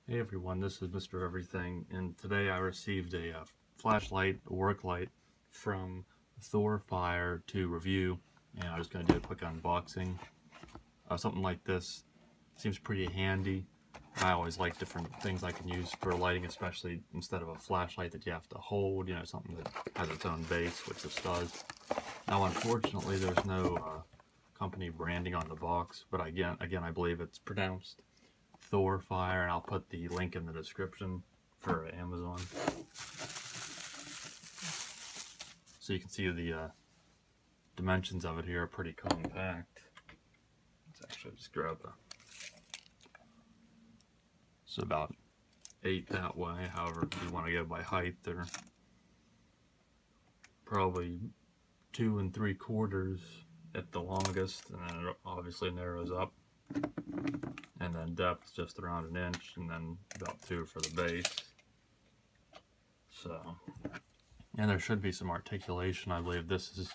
Hey everyone, this is Mr. Everything, and today I received a flashlight, a work light from ThorFire to review, and I'm just going to do a quick unboxing. Something like this seems pretty handy. I always like different things I can use for lighting, especially instead of a flashlight that you have to hold, you know, something that has its own base, which this does. Now unfortunately there's no company branding on the box, but again I believe it's pronounced ThorFire, and I'll put the link in the description for Amazon. So you can see the dimensions of it here are pretty compact. Let's actually just grab the... So about 8 that way, however if you want to go by height, they're probably 2 3/4 at the longest, and then it obviously narrows up. And then depth just around 1 inch, and then about 2 for the base. So, and there should be some articulation. I believe this is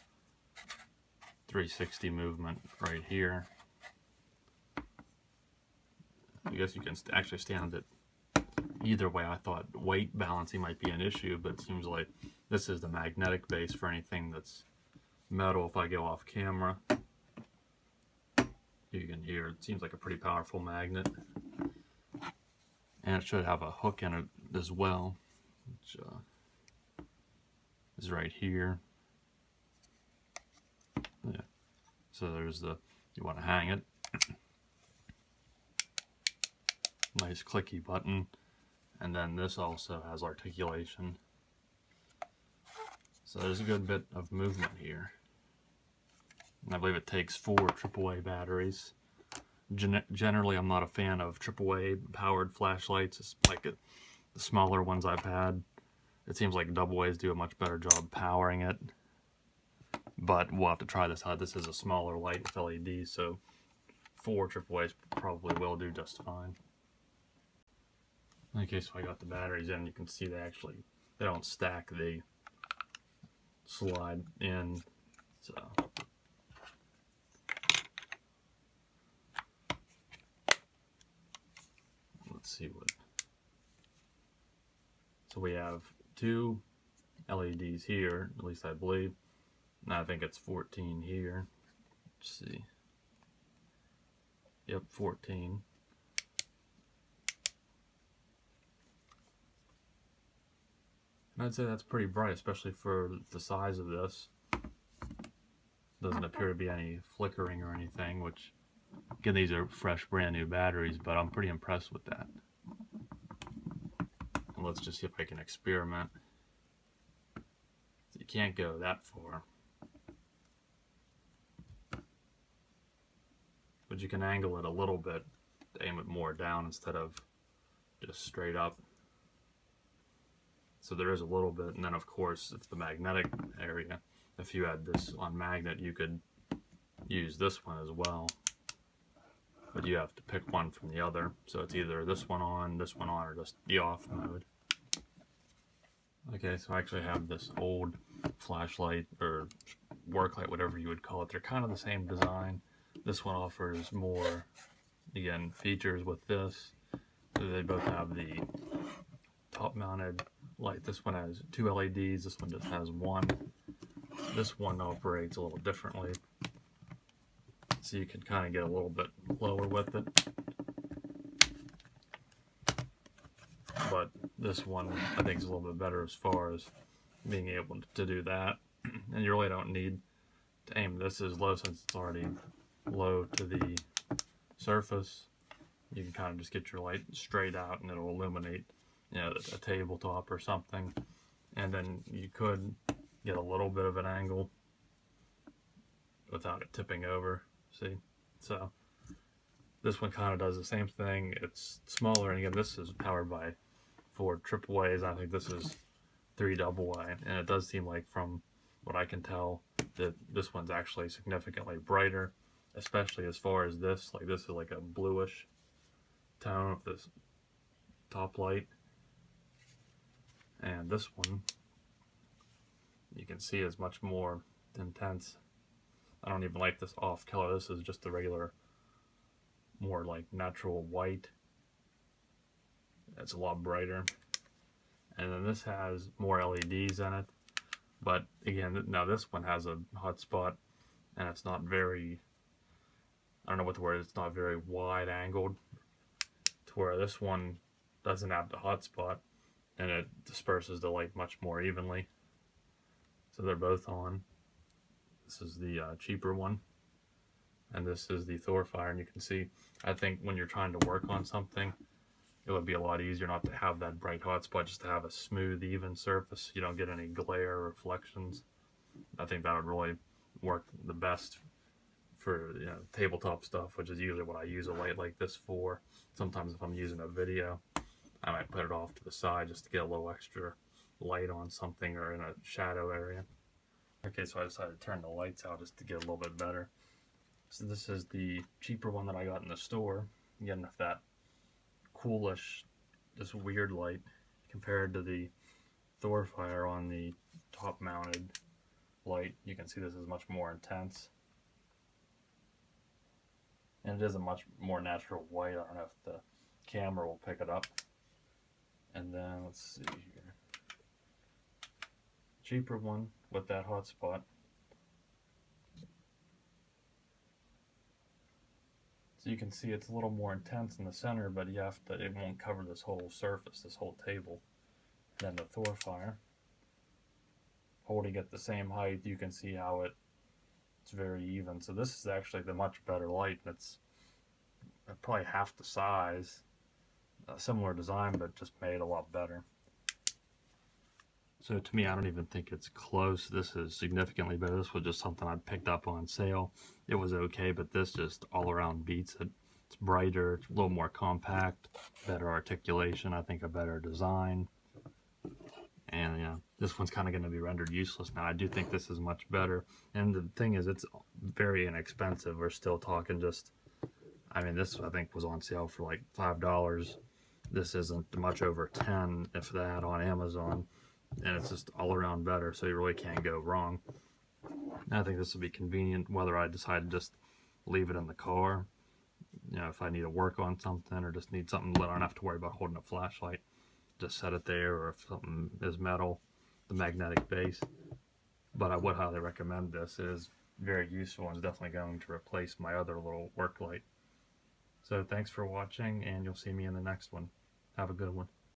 360 movement right here. I guess you can actually stand it either way. I thought weight balancing might be an issue, but it seems like this is the magnetic base for anything that's metal. If I go off camera, you can hear it seems like a pretty powerful magnet, and it should have a hook in it as well, which is right here. Yeah, so there's the, you want to hang it, nice clicky button, and then this also has articulation, so there's a good bit of movement here. And I believe it takes 4 AAA batteries. Generally, I'm not a fan of AAA powered flashlights. It's like the smaller ones I've had. It seems like AA's do a much better job powering it. But we'll have to try this out. This is a smaller light with LED, so 4 AAA's probably will do just fine. Okay, so I got the batteries in. You can see they don't stack, they slide in. So see what. So we have 2 LEDs here, at least I believe. And I think it's 14 here. Let's see. Yep, 14. And I'd say that's pretty bright, especially for the size of this. Doesn't appear to be any flickering or anything, which, again, these are fresh, brand new batteries, but I'm pretty impressed with that. And let's just see if I can experiment. So you can't go that far, but you can angle it a little bit to aim it more down instead of just straight up. So there is a little bit, and then of course, it's the magnetic area. If you had this on magnet, you could use this one as well. But you have to pick one from the other, so it's either this one on, or just the off mode. Okay, so I actually have this old flashlight, or work light, whatever you would call it. They're kind of the same design. This one offers more, again, features with this. They both have the top-mounted light. This one has 2 LEDs, this one just has 1. This one operates a little differently, so you can kind of get a little bit lower with it. But this one I think is a little bit better as far as being able to do that. And you really don't need to aim this as low since it's already low to the surface. You can kind of just get your light straight out and it'll illuminate, you know, a tabletop or something. And then you could get a little bit of an angle without it tipping over. See, so this one kind of does the same thing. It's smaller, and again, this is powered by 4 AAA's. I think this is 3 AA, and it does seem like, from what I can tell, that this one's actually significantly brighter, especially as far as this. Like, this is like a bluish tone of this top light, and this one you can see is much more intense. I don't even like this off color. This is just the regular, more like natural white. It's a lot brighter. And then this has more LEDs in it. But again, now this one has a hotspot, and it's not very, I don't know what the word is, it's not very wide angled, to where this one doesn't have the hotspot, and it disperses the light much more evenly. So they're both on. This is the cheaper one, and this is the ThorFire. And you can see, I think when you're trying to work on something, it would be a lot easier not to have that bright hotspot, just to have a smooth, even surface. You don't get any glare or reflections. I think that would really work the best for, you know, tabletop stuff, which is usually what I use a light like this for. Sometimes if I'm using a video, I might put it off to the side just to get a little extra light on something or in a shadow area. Okay, so I decided to turn the lights out just to get a little bit better. So this is the cheaper one that I got in the store. Again, with that coolish, this weird light compared to the ThorFire on the top mounted light. You can see this is much more intense, and it is a much more natural white. I don't know if the camera will pick it up. And then let's see here, cheaper one with that hotspot. So you can see it's a little more intense in the center, but you have to, it won't cover this whole surface, this whole table. Then the ThorFire, holding at the same height, you can see how it's very even. So this is actually the much better light, and it's probably half the size, similar design, but just made a lot better. So to me, I don't even think it's close. This is significantly better. This was just something I picked up on sale. It was okay, but this just all around beats it. It's brighter, it's a little more compact, better articulation, I think a better design. And you know, this one's kind of going to be rendered useless now. I do think this is much better. And the thing is, it's very inexpensive. We're still talking just, I mean, this I think was on sale for like $5. This isn't much over 10, if that, on Amazon. And it's just all around better, so you really can't go wrong. And I think this would be convenient whether I decide to just leave it in the car, you know, if I need to work on something or just need something lit. I don't have to worry about holding a flashlight, just set it there, or if something is metal, the magnetic base. But I would highly recommend this. It is very useful and is definitely going to replace my other little work light. So thanks for watching, and you'll see me in the next one. Have a good one.